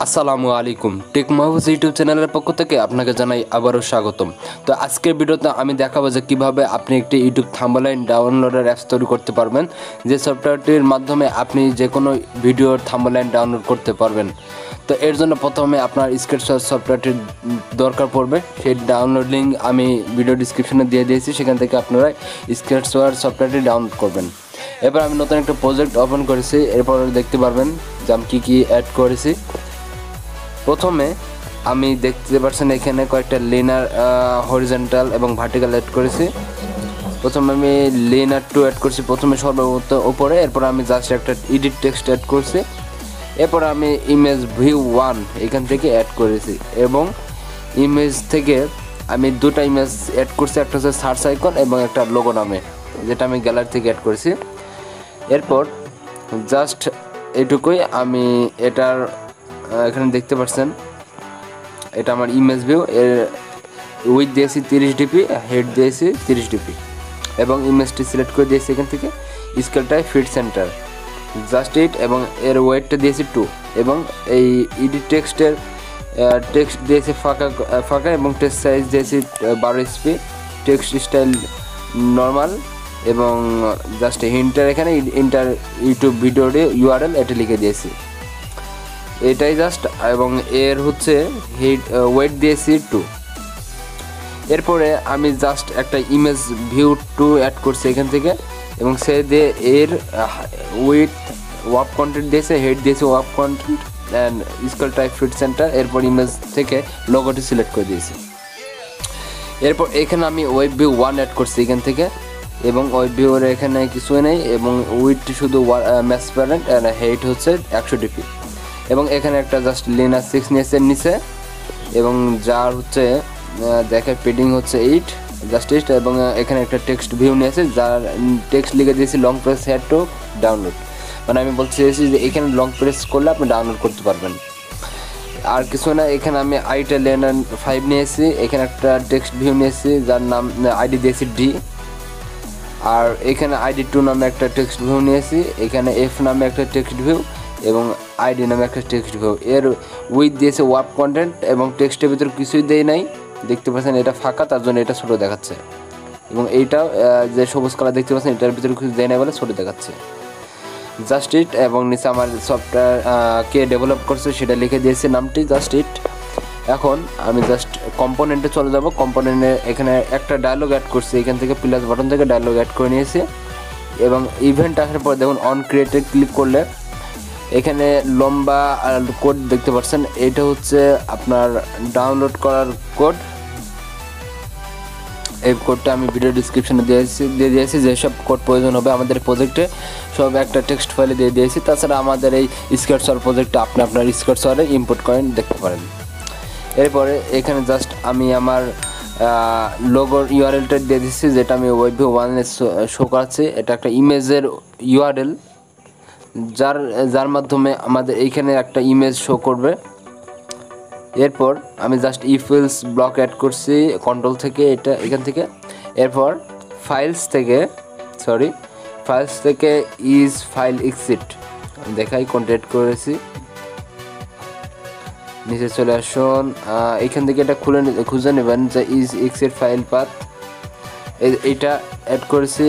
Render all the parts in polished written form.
আসসালামু আলাইকুম। Take Mahfuz YouTube চ্যানেলের পক্ষ থেকে আপনাকে জানাই আবারও স্বাগতম। তো আজকের ভিডিওতে আমি দেখাবো যে কিভাবে আপনি একটি ইউটিউব থাম্বনেইল ডাউনলোডের অ্যাপস তৈরি করতে পারবেন, যে সফটওয়্যারটির মাধ্যমে আপনি যে কোনো ভিডিওর থাম্বনেইল ডাউনলোড করতে পারবেন। তো এর জন্য প্রথমে আপনার স্কেটসওয়ার সফটওয়্যারটির দরকার পড়বে। সেই ডাউনলোড লিঙ্ক আমি ভিডিও ডিসক্রিপশনে দিয়ে দিয়েছি, সেখান থেকে আপনারা স্কেটসওয়ার সফটওয়্যারটি ডাউনলোড করবেন। এবার আমি নতুন একটা প্রজেক্ট ওপেন করেছি, এরপর দেখতে পারবেন যে আমি কী অ্যাড করেছি। প্রথমে আমি দেখতে পাচ্ছেন এখানে কয়েকটা লিনার হরিজন্টাল এবং ভার্টিক্যাল অ্যাড করেছি। প্রথমে আমি লিনার 2 অ্যাড করছি প্রথমে সর্বপ্রথম উপরে, এরপর আমি জাস্ট একটা এডিট টেক্সট অ্যাড করছি। এরপর আমি ইমেজ ভিউ 1 এখান থেকে অ্যাড করেছি এবং ইমেজ থেকে আমি দুটো ইমেজ অ্যাড করছি, একটা হচ্ছে সার্চ আইকন এবং একটা লোগো নামে, যেটা আমি গ্যালারি থেকে অ্যাড করেছি। এরপর জাস্ট এটুকুই আমি এটার এখানে দেখতে পাচ্ছেন এটা আমার ইমেজ ভিউ, এর উইথ দিয়েছি 30 ডিপি, হেড দিয়েছি 30 ডিপি এবং ইমেজটি সিলেক্ট করে দিয়েছি এখান থেকে। স্কেলটায় ফিট সেন্টার জাস্ট 8 এবং এর ওয়েটটা দিয়েছি 2 এবং এই ইডিট টেক্সটের টেক্সট দিয়েছি ফাঁকা এবং টেক্সট সাইজ দিয়েছি 12 এসপি, টেক্সট স্টাইল নর্মাল এবং জাস্ট হিন্টার এখানে ইন্টার ইউটিউব ভিডিওটি ইউআরএল এটা লিখে দিয়েছি, এটাই জাস্ট। এবং এর হচ্ছে ওয়েট দিয়েছি 2। এরপরে আমি জাস্ট একটা ইমেজ ভিউ 2 অ্যাড করছি এখান থেকে এবং সে দিয়ে এর উইথ ওয়াপ কন্টেন্ট দিয়েছে, হেড দিয়েছে wrap content and scale type fit centre. এরপর ইমেজ থেকে লোগোটি সিলেক্ট করে দিয়েছি। এরপর এখানে আমি ওয়েব ভিউ 1 অ্যাড করছি এখান থেকে এবং ওয়েব ভিউর এখানে কিছুই নেই এবং উইথটি শুধু ম্যাচ প্যারেন্ট অ্যান্ড হেড হচ্ছে 100 ডিপি এবং এখানে একটা জাস্ট লিনার 6 নিয়েছে নিচে এবং যার হচ্ছে দেখে পেডিং হচ্ছে 8 জাস্ট 8 এবং এখানে একটা টেক্সট ভিউ নিয়েছে যার টেক্সট লিখে দিয়েছি long press head to download, মানে আমি বলতে চাইছি যে এখানে লং প্রেস করলে আপনি ডাউনলোড করতে পারবেন, আর কিছু না। এখানে আমি আইটা লিনার 5 নিয়েছি, এখানে একটা টেক্সট ভিউ নিয়েছি যার নাম আইডি দিয়েছি ডি, আর এখানে আইডি 2 নামে একটা টেক্সট ভিউ নিয়েছি, এখানে এফ নামে একটা টেক্সট ভিউ এবং আইডি নামে একটা টেক্সট ভিউ। এর উইথ দিয়েছে ওয়াপ কন্টেন্ট এবং টেক্সটের ভিতরে কিছুই দেয় নাই, দেখতে পাচ্ছেন এটা ফাঁকা, তার জন্য এটা ছোটো দেখাচ্ছে এবং এইটাও যে সবুজ কালার দেখতে পাচ্ছেন এটার ভিতরে কিছু দেয় নাই বলে ছোটো দেখাচ্ছে, জাস্ট ইট। এবং নিচে আমার সফটওয়্যার কে ডেভেলপ করছে সেটা লিখে দিয়েছে নামটি জাস্ট ইট। এখন আমি জাস্ট কম্পোনেন্টে চলে যাব। কম্পোনেন্টে এখানে একটা ডায়লগ অ্যাড করছি, এখান থেকে প্লাস বাটন থেকে ডায়লগ অ্যাড করে নিয়েছি এবং ইভেন্ট আসার পর দেখুন অন ক্রিয়েটে ক্লিক করলে এখানে লম্বা কোড দেখতে পাচ্ছেন, এটা হচ্ছে আপনার ডাউনলোড করার কোড। এই কোডটা আমি ভিডিও ডিসক্রিপশনে দিয়ে দিয়েছি, যেসব কোড প্রয়োজন হবে আমাদের প্রজেক্টে সব একটা টেক্সট ফাইলে দিয়ে দিয়েছি। তাছাড়া আমাদের এই স্কেটসওয়ার প্রজেক্টটা আপনি আপনার স্কেটসওয়ারে ইম্পোর্ট করেন দেখতে পারেন। এরপরে এখানে জাস্ট আমি আমার লোগোর ইউআরএলটা দিয়ে দিচ্ছি, যেটা আমি ওয়েব ভিউ 1 শো করাচ্ছি। এটা একটা ইমেজের ইউআরএল যার মাধ্যমে আমাদের এইখানে একটা ইমেজ শো করবে। এরপর আমি জাস্ট ইফেলস ব্লক অ্যাড করছি কন্ট্রোল থেকে, এটা এখান থেকে। এরপর ফাইলস থেকে ইজ ফাইল এক্সিট দেখাই কন্ট্যাক্ট করেছি, নিচে চলে আসুন। এইখান থেকে এটা খুঁজে নেবেন যে ইজ এক্সিট ফাইল পাথ, এইটা অ্যাড করেছি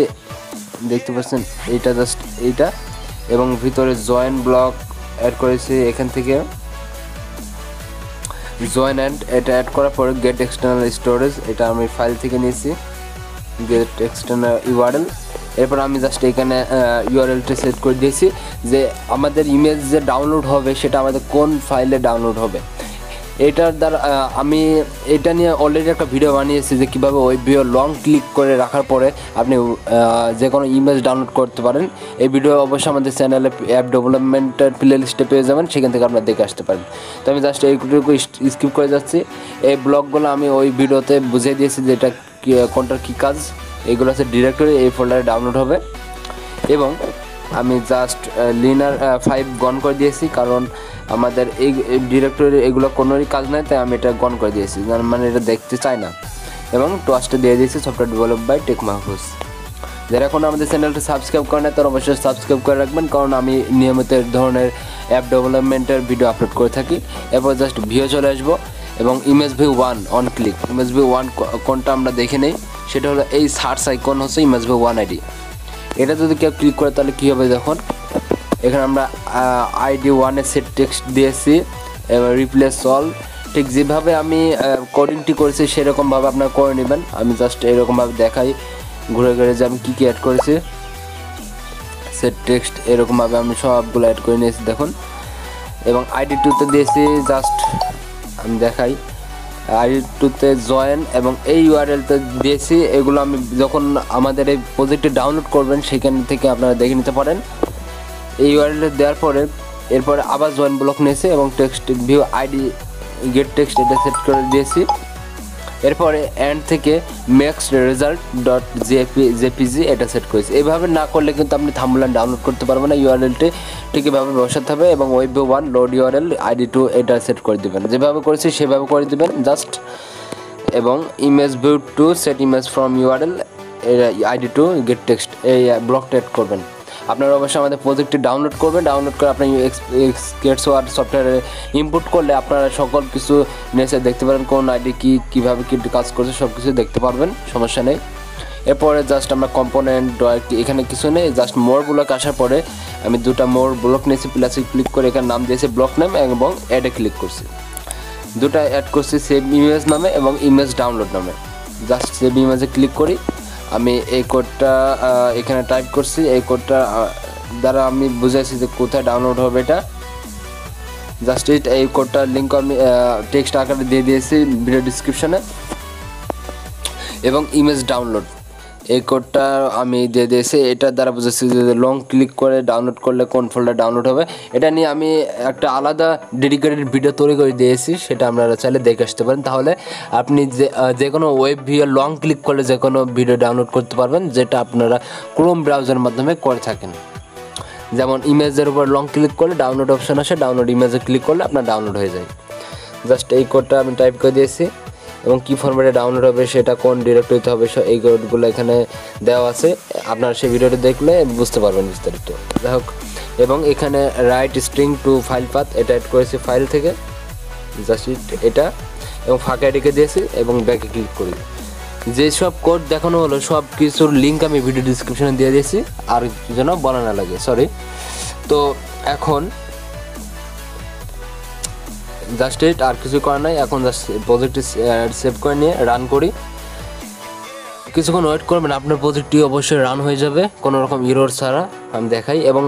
দেখতে পাচ্ছেন, এইটা জাস্ট এইটা এবং ভিতরে জয়েন ব্লক অ্যাড করেছি এখান থেকে জয়েন অ্যান্ড এটা অ্যাড করার পরে গেট এক্সটার্নাল স্টোরেজ, এটা আমি ফাইল থেকে নিয়েছি গেট এক্সটার্নাল ইউআরএল। এরপর আমি জাস্ট এখানে ইউআরএলটা সেট করে দিয়েছি যে আমাদের ইমেজ যে ডাউনলোড হবে সেটা আমাদের কোন ফাইলে ডাউনলোড হবে। এটার দ্বারা আমি এটা নিয়ে অলরেডি একটা ভিডিও বানিয়েছি যে কীভাবে ওই ভিডিও লং ক্লিক করে রাখার পরে আপনি যে কোনো ইমেজ ডাউনলোড করতে পারেন। এই ভিডিও অবশ্যই আমাদের চ্যানেলে অ্যাপ ডেভেলপমেন্টের প্লে লিস্টে পেয়ে যাবেন, সেখান থেকে আপনারা দেখে আসতে পারেন। তো আমি জাস্ট এইটুকু স্কিপ করে যাচ্ছি। এই ব্লগগুলো আমি ওই ভিডিওতে বুঝিয়ে দিয়েছি যে এটা কোনটার কী কাজ। এগুলো হচ্ছে ডিরেক্টরি, এই ফোল্ডারে ডাউনলোড হবে এবং আমি জাস্ট লিনার 5 গন করে দিয়েছি, কারণ আমাদের এই ডিরেক্টরি এগুলো কোনোরই কাজ নাই, তাই আমি এটা গন করে দিয়েছি, মানে এটা দেখতে চাই না। এবং টুয়াসটা দিয়ে দিয়েছি software develop by tech Mahfuz. যারা এখন আমাদের চ্যানেলটি সাবস্ক্রাইব করেন তারা অবশ্যই সাবস্ক্রাইব করে রাখবেন, কারণ আমি নিয়মিত ধরনের অ্যাপ ডেভেলপমেন্টের ভিডিও আপলোড করে থাকি। এরপর জাস্ট ভিউ চলে আসবো এবং image view 1 on click. Image view 1 কোনটা আমরা দেখে নেই, সেটা হলো এই সার্চ আইকন হচ্ছে ইমেজ ভিউ 1 আইডি। এটা যদি কেউ ক্লিক করে তাহলে কী হবে, দেখুন এখানে আমরা আইডি 1-এর সেট টেক্সট দিয়েছি, এবার রিপ্লেস অল। ঠিক যেভাবে আমি কোডিংটি করেছি সেরকমভাবে আপনারা করে নেবেন। আমি জাস্ট এরকমভাবে দেখাই ঘুরে ঘুরে যে আমি কী কী অ্যাড করেছি। সেট টেক্সট এরকমভাবে আমি সবগুলো অ্যাড করে নিয়েছি দেখুন, এবং আইডি 2-তে দিয়েছি জাস্ট আমি দেখাই আইডি 2-তে জয়েন, এবং এই ইউআরএলতে দিয়েছি। এগুলো আমি যখন আমাদের এই প্রজেক্টটি ডাউনলোড করবেন সেখান থেকে আপনারা দেখে নিতে পারেন। এই ইউআরএল দেওয়ার পরে এরপরে আবার জয়েন ব্লক নিয়েছি এবং text view ID gate text এটা সেট করে দিয়েছি। এরপরে এন্ড থেকে মেক্স রেজাল্ট ডট জেপিজি এটা সেট করেছি। এইভাবে না করলে কিন্তু আপনি থাম্বনেল ডাউনলোড করতে পারবেন না। ইউআরএলটি ঠিক এভাবে বসাতে হবে এবং web view 1 load URL ID 2 এটা সেট করে দেবেন, যেভাবে করেছি সেভাবে করে দেবেন জাস্ট। এবং image view 2 set image from URL ID 2 gate text এই ব্লকটা অ্যাড করবেন। আপনারা অবশ্যই আমাদের প্রজেক্টটি ডাউনলোড করবেন। ডাউনলোড করে আপনি স্কেটসওয়ার্ড সফটওয়্যারে ইনপুট করলে আপনারা সকল কিছু নেসে দেখতে পারেন, কোন আইডি কীভাবে কী কাজ করছে সব কিছু দেখতে পারবেন, সমস্যা নেই। এরপরে জাস্ট আমরা কম্পোনেন্ট এখানে কিছু নেই, জাস্ট মোর ব্লক আসার পরে আমি 2টা মোর ব্লক নিয়েছি, প্লাসে ক্লিক করে এখানে নাম দিয়েছি ব্লক নেম এবং অ্যাডে ক্লিক করছি। 2টা অ্যাড করছি সেভ ইমেজ নামে এবং ইমেজ ডাউনলোড নামে। জাস্ট সেভ ইমেজে ক্লিক করি। আমি এই কোডটা এখানে টাইপ করছি, এই কোডটা দ্বারা আমি বুঝাইছি যে কোথায় ডাউনলোড হবে এটা। জাস্ট এই কোডটার লিঙ্ক আমি টেক্সট আকারে দিয়ে দিয়েছি ভিডিও ডিসক্রিপশনে। এবং ইমেজ ডাউনলোড এই কোডটা আমি দিয়ে দিয়েছি, এটার দ্বারা বুঝেছি যে লং ক্লিক করে ডাউনলোড করলে কোন ফোল্ডার ডাউনলোড হবে। এটা নিয়ে আমি একটা আলাদা ডেডিকেটেড ভিডিও তৈরি করে দিয়েছি, সেটা আপনারা চাইলে দেখে আসতে পারেন। তাহলে আপনি যে কোনো ওয়েব ভিডিও লং ক্লিক করলে যে কোনো ভিডিও ডাউনলোড করতে পারবেন, যেটা আপনারা ক্রোম ব্রাউজারের মাধ্যমে করে থাকেন। যেমন ইমেজের উপর লং ক্লিক করলে ডাউনলোড অপশান আসে, ডাউনলোড ইমেজে ক্লিক করলে আপনার ডাউনলোড হয়ে যায়। জাস্ট এই কোডটা আমি টাইপ করে দিয়েছি এবং কী ফরম্যাটে ডাউনলোড হবে, সেটা কোন ডিরেক্টরিতে হবে, এই কোডগুলো এখানে দেওয়া আছে। আপনারা সেই ভিডিওটি দেখলে বুঝতে পারবেন বিস্তারিত। যাই হোক, এবং এখানে right string two file path এটা অ্যাড করেছি ফাইল থেকে, জাস্ট এটা, এবং ফাঁকা এটিকে দিয়েছি এবং ব্যাকে ক্লিক করি। যেসব কোড দেখানো হলো সব কিছুর লিঙ্ক আমি ভিডিও ডিসক্রিপশনে দিয়ে দিয়েছি, আর যেন বলা না লাগে, সরি। তো এখন জাস্ট আর কিছু করার নাই, এখন জাস্ট প্রজেক্টটি সেভ করে নিয়ে রান করি। কিছুক্ষণ ওয়েট করবেন, আপনার প্রজেক্টটি অবশ্যই রান হয়ে যাবে কোনো রকম ইরর ছাড়া। আমি দেখাই, এবং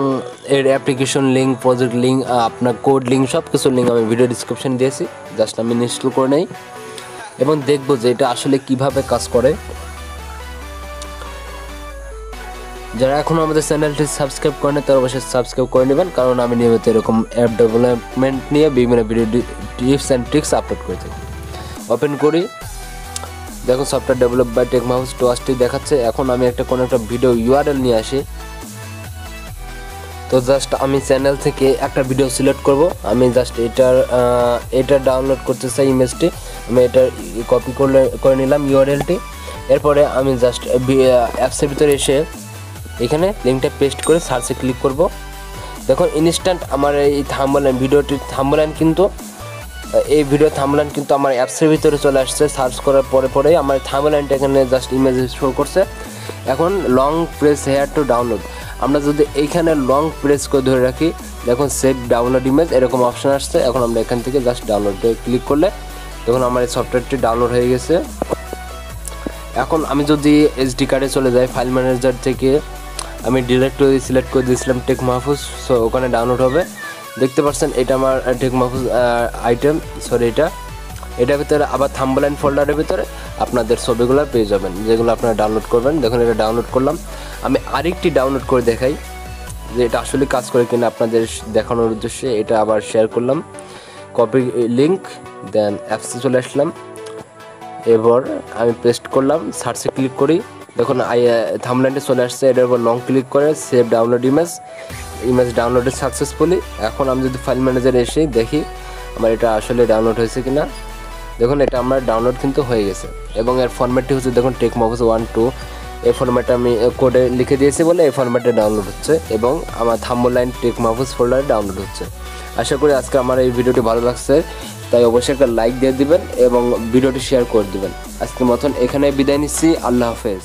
এর অ্যাপ্লিকেশন লিঙ্ক, প্রজেক্ট লিঙ্ক, আপনার কোড লিঙ্ক, সব কিছুর লিঙ্ক আমি ভিডিও ডিসক্রিপশন দিয়েছি। জাস্ট আমি ইনস্টল করে নেই এবং দেখবো যে এটা আসলে কিভাবে কাজ করে। যারা এখনও আমাদের চ্যানেলটি সাবস্ক্রাইব করেন তারা অবশ্যই সাবস্ক্রাইব করে নেবেন, কারণ আমি নিয়মিত এরকম অ্যাপ ডেভেলপমেন্ট নিয়ে বিভিন্ন video tips and tricks upload করে থাকি। ওপেন করি, দেখুন software develop by tech Mahfuz টোয়াসটি দেখাচ্ছে। এখন আমি কোনো একটা ভিডিও ইউআরএল নিয়ে আসি। তো জাস্ট আমি চ্যানেল থেকে একটা ভিডিও সিলেক্ট করব। আমি জাস্ট এটা ডাউনলোড করতে চাই ইমেজটি, আমি এটা কপি করে নিলাম ইউআরএলটি। এরপরে আমি জাস্ট অ্যাপসের ভিতরে এসে এখানে লিঙ্কটা পেস্ট করে সার্চে ক্লিক করব। দেখুন ইনস্ট্যান্ট আমার এই থাম্বনেল ভিডিওটির থাম্বনেল কিন্তু এই ভিডিও থাম্বনেল কিন্তু আমার অ্যাপসের ভিতরে চলে আসছে। সার্চ করার পরে আমার থাম্বনেলটা এখানে জাস্ট ইমেজে শো করছে। এখন long press hair to download, আমরা যদি এইখানে লং প্রেস করে ধরে রাখি, দেখুন সেভ ডাউনলোড ইমেজ এরকম অপশান আসছে। এখন আমরা এখান থেকে জাস্ট ডাউনলোডে ক্লিক করলে দেখুন আমার এই সফটওয়্যারটি ডাউনলোড হয়ে গেছে। এখন আমি যদি এসডি কার্ডে চলে যাই, ফাইল ম্যানেজার থেকে আমি ডিরেক্টরি সিলেক্ট করে দিয়েছিলাম টেক মাহফুজ, সো ওখানে ডাউনলোড হবে। দেখতে পাচ্ছেন এটা আমার টেক মাহফুজ আইটেম, সরি এটার ভিতরে আবার থাম্বনেল ফোল্ডারের ভিতরে আপনাদের ছবিগুলো পেয়ে যাবেন, যেগুলো আপনারা ডাউনলোড করবেন। দেখুন এটা ডাউনলোড করলাম। আমি আরেকটি ডাউনলোড করে দেখাই যে এটা আসলে কাজ করে কিনা আপনাদের দেখানোর উদ্দেশ্যে। এটা আবার শেয়ার করলাম, কপি লিঙ্ক, দেন অ্যাপসে চলে আসলাম। এবার আমি পেস্ট করলাম, সার্চে ক্লিক করি, দেখুন থাম্বনেলটা চলে আসছে। এটার উপর লং ক্লিক করে save download image downloaded successfully. এখন আমি যদি ফাইল ম্যানেজারে এসে দেখি আমার এটা আসলে ডাউনলোড হয়েছে কিনা, দেখুন এটা আমার ডাউনলোড কিন্তু হয়ে গেছে। এবং এর ফরম্যাটটি হচ্ছে দেখুন টেক মাহফুজ 1 2 এই ফরম্যাটে আমি কোডে লিখে দিয়েছি বলে এই ফরম্যাটে ডাউনলোড হচ্ছে এবং আমার থাম্বনেইল টেক মাহফুজ ফোল্ডারে ডাউনলোড হচ্ছে। আশা করি আজকে আমার এই ভিডিওটি ভালো লাগছে, তাই অবশ্যই একটা লাইক দিয়ে দিবেন এবং ভিডিওটি শেয়ার করে দিবেন। আজকের মতন এখানে বিদায় নিচ্ছি, আল্লাহ হাফেজ।